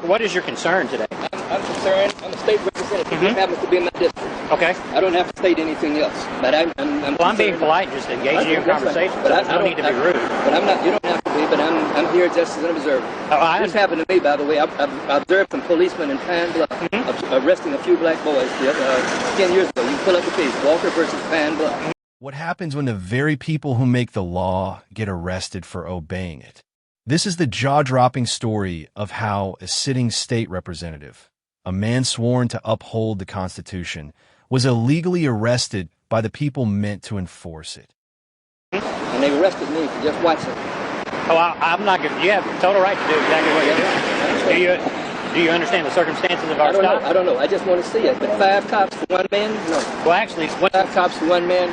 What is your concern today? I'm concerned. I'm a state representative. This happens to be in my district. Okay. I don't have to state anything else. But I'm being polite, just engaging in conversation. But I don't need to be rude. But I'm not. You don't have to be. But I'm here just as an observer. This happened to me, by the way. I observed some policemen in Pine Bluff arresting a few black boys 10 years ago. You can pull up the case. Walker versus Pine Bluff. What happens when the very people who make the law get arrested for obeying it? This is the jaw-dropping story of how a sitting state representative, a man sworn to uphold the Constitution, was illegally arrested by the people meant to enforce it. And they arrested me for just watching. Oh, I'm not good. You have total right to do exactly what you're doing. Do you understand the circumstances of our stop? I don't know. I just want to see it. But 5 cops for 1 man? No. Well, actually, 5 cops for 1 man.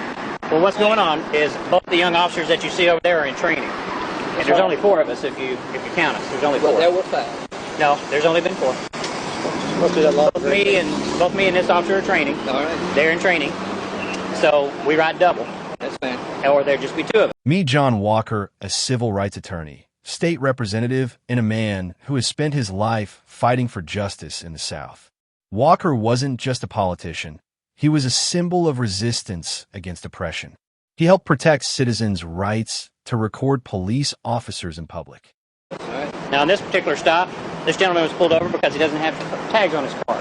Well, what's going on is both the young officers that you see over there are in training. And there's only 4 of us if you count us. There's only 4. Well, there were 5. No, there's only been 4. Both me and this officer are training. All right. They're in training. So we ride double. That's fine. Or there'd just be 2 of us. Meet John Walker, a civil rights attorney, state representative, and a man who has spent his life fighting for justice in the South. Walker wasn't just a politician. He was a symbol of resistance against oppression. He helped protect citizens' rights to record police officers in public. Now, in this particular stop, this gentleman was pulled over because he doesn't have tags on his car.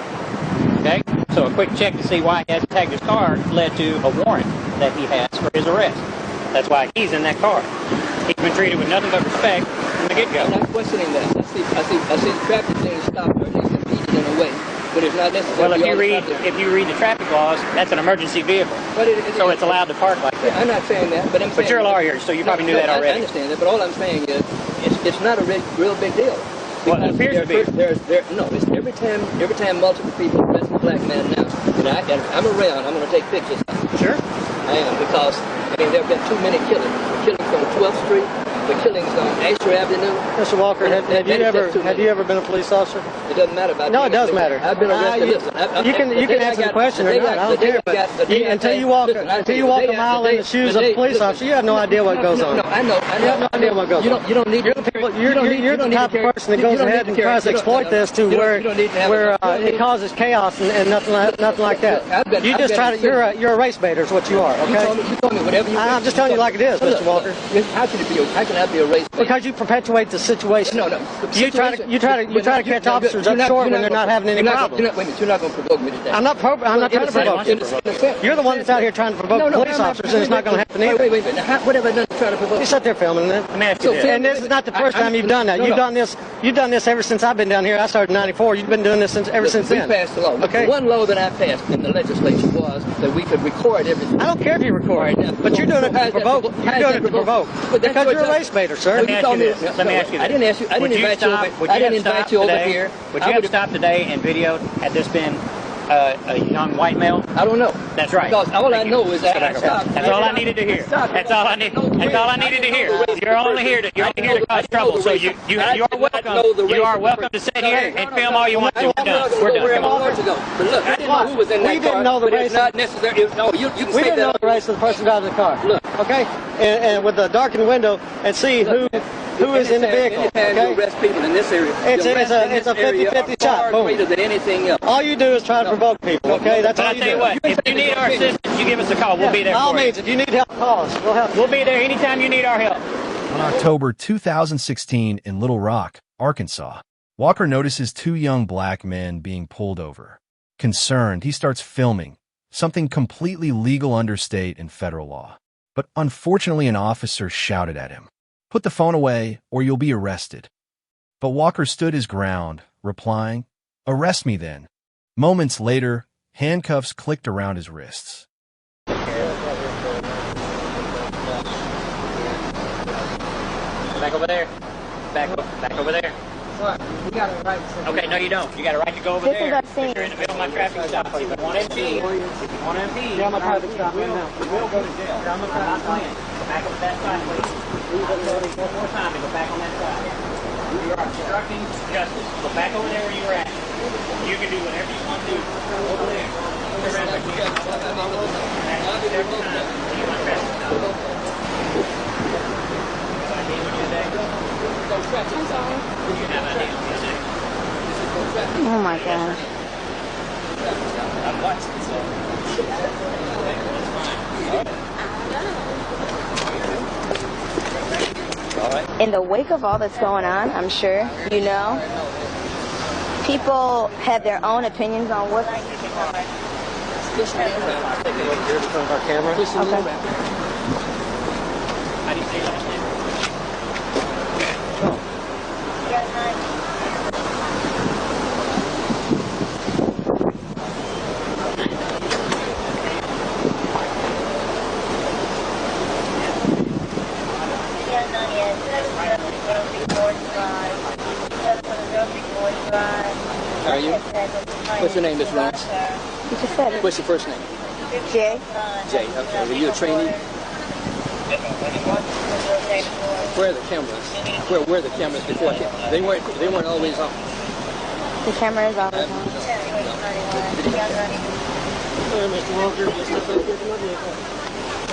Okay? So a quick check to see why he hasn't tagged his car led to a warrant that he has for his arrest. That's why he's in that car. He's been treated with nothing but respect from the get-go. I'm not questioning that. I see traffic being stopped or at least impeded in a way. But it's not necessary. Well, if you read the traffic laws, that's an emergency vehicle. So it's allowed to park like that. I'm not saying that, but I'm saying... But you're a lawyer, so you probably knew that already. I understand that, but all I'm saying is it's not a real big deal. Well, it appears to be. It's every time multiple people arrest a black man now, and I'm around, I'm going to take pictures. Sure. I am, because, there have been too many killings. The killings on 12th Street, the killings on Asher Avenue. Mr. Walker, have you ever been a police officer? It doesn't matter about No, it does matter. I've been arrested. You can answer the question or not. I don't care. But until you walk a mile in the shoes of a police officer, you have no idea what goes on. No, I know. You have no idea what goes on. You don't need. You're the type of person that goes ahead and tries to exploit this to where it causes chaos and nothing like that. You just try to. You're a race baiter, is what you are. Okay. You told me whatever you. I'm just telling you like it is, Mr. Walker. How can it be? How can I be a race baiter? Because you perpetuate the situation. No. You try to catch officers up short when they're not having any problems. You're not going to provoke me today. I'm not trying to provoke you. You're the one that's out here trying to provoke police officers, and it's not going to happen either. Wait. What have I done to try to provoke? You sat there filming it. And this is not the first time you've done that. You've done this ever since I've been down here. I started in '94. You've been doing this ever since then. We passed the law. Okay. One law that I passed in the legislature was that we could record everything. I don't care if you record, but you're doing it to provoke. You're doing it to provoke. Because you're a race baiter, sir. Let me ask you this. I didn't ask you. I didn't invite you over here. Would you have stopped today and videoed had this been a young white male? I don't know. That's right. Because all I know is that I stopped. That's all I needed to hear. That's all I needed to hear. You're only here to cause trouble. So you are welcome to sit here and film all you want to. We're done. Come on. But look, I didn't know who was in that car. We didn't know the race. It's not necessary. No, you can say that. We didn't know the race of the person driving the car. Look, okay, and with the darkened window and see who is in the vehicle. Anytime you arrest people in this area, it's a 50-50 shot. Boom. Greater than anything else. All you do is try to provoke people. Okay, that's all you do. I'll tell you what. If you need our assistance, you give us a call. We'll be there. By all means, if you need help, call us. We'll help. We'll be there anytime you need our help. On October 2016 in Little Rock, Arkansas, Walker notices 2 young black men being pulled over. Concerned, he starts filming, something completely legal under state and federal law. But unfortunately, an officer shouted at him, "Put the phone away or you'll be arrested." But Walker stood his ground, replying, "Arrest me then." Moments later, handcuffs clicked around his wrists. Back over there. Back over there. What? You got a right to... Okay, no you don't. You got a right to go over there. You're in the middle of my traffic stop. If you want to impede, Yeah, I'm a traffic stop right now. You will go to jail. I'm not playing. Go back over that side, please. One more time and go back on that side. You are obstructing justice. Go back over there where you were at. You can do whatever you want to do. Over there. I'm sorry. Oh my gosh. In the wake of all that's going on, I'm sure, you know, people have their own opinions on what. Our camera. Okay. How are you? What's your name, Miss Lawrence? You just said it. What's your first name? Jay. Jay. Okay. Are you a trainee? Where are the cameras? Where were the cameras before? They weren't always on. The camera is always on. Mr. Walker,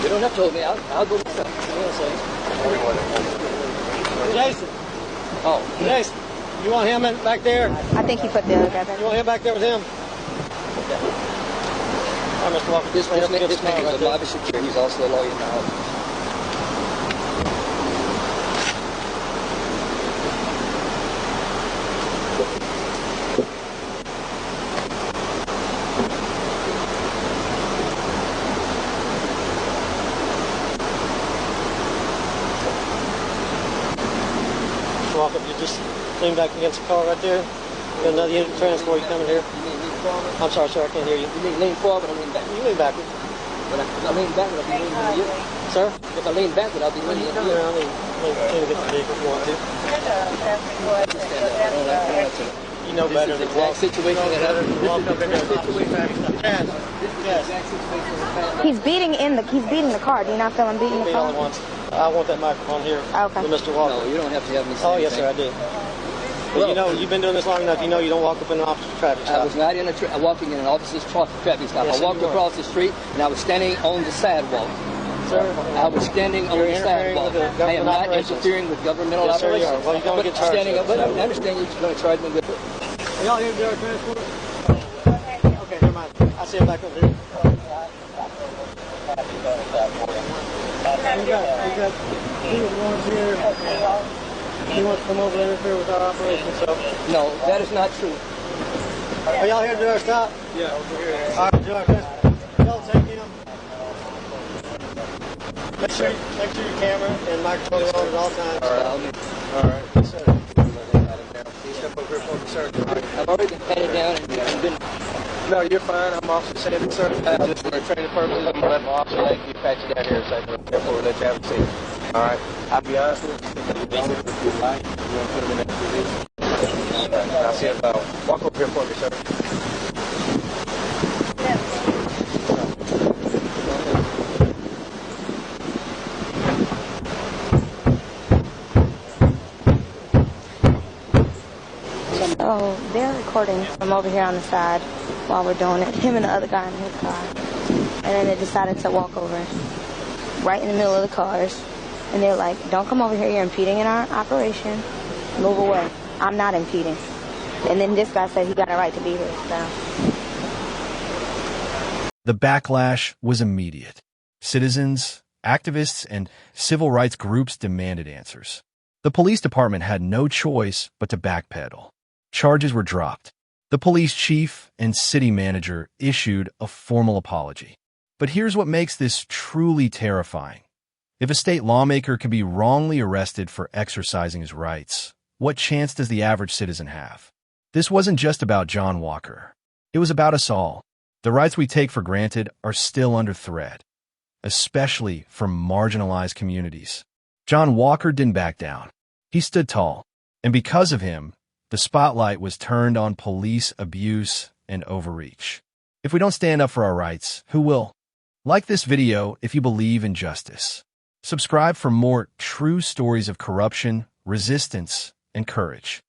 You don't have to hold me. I'll go myself. Jason. Oh. Jason. You want him back there? I think he put the other guy back. You want him back there with him? Okay. All right, Mr. Walker. This man is a lobby security. He's also a lawyer now. Mr. Walker, you just lean back against the car right there. You got another unit of transport. You coming here? I'm sorry, sir. I can't hear you. You mean lean forward or lean back? You lean backward. When I lean backward, I'll be leaning to you. Sir? If I lean backward, I'll be leaning to you. Yeah, lean to get the vehicle if you want to. You know better than exact situation that happened. Yes. He's beating the car. Do you not feel him beating the All at car? once. I want that microphone here Okay. with Mr. Walker. No, you don't have to have me say Oh, yes, sir, I anything. do. Well, you know, you've been doing this long enough. You know you don't walk up in an officer's traffic stop. I was not walking in an officer's traffic stop. Yes, I walked you were. across the street and I was standing on the sidewalk. Sir, I was standing on you're the interfering sidewalk. with the I am government not operations. interfering with governmental Yes, sir, you operations. are. Well, you're going to get charged. Standing up, but I understand you're going to charge me with it. Are y'all here to do our transport? Okay, never mind. I'll see you back over here. You got two ones here. He wants to come over and interfere with our operation, so. No, that is not true. Are y'all here to do our stop? Yeah, over here. All right, do our transport. Y'all take him. Make sure your camera and microphone are on at all times. All right. Yes, sir. Step over here for the sir. I've already been patted down and been. No, you're fine. I'm Officer Sandy, sir. Just for training purposes, I'm going to let my officer let you patch you down here so therefore we'll let you have a seat. All right. I'll be honest with you. If you like, you want to put them in that position. I'll see you. Walk over here for me, sir. So they're recording from over here on the side while we're doing it. Him and the other guy in his car. And then they decided to walk over right in the middle of the cars. And they're like, don't come over here. You're impeding in our operation. Move away. I'm not impeding. And then this guy said he got a right to be here. So. The backlash was immediate. Citizens, activists, and civil rights groups demanded answers. The police department had no choice but to backpedal. Charges were dropped. The police chief and city manager issued a formal apology. But here's what makes this truly terrifying. If a state lawmaker can be wrongly arrested for exercising his rights, what chance does the average citizen have? This wasn't just about John Walker. It was about us all. The rights we take for granted are still under threat, especially from marginalized communities. John Walker didn't back down. He stood tall, and because of him, the spotlight was turned on police abuse and overreach. If we don't stand up for our rights, who will? Like this video if you believe in justice. Subscribe for more true stories of corruption, resistance, and courage.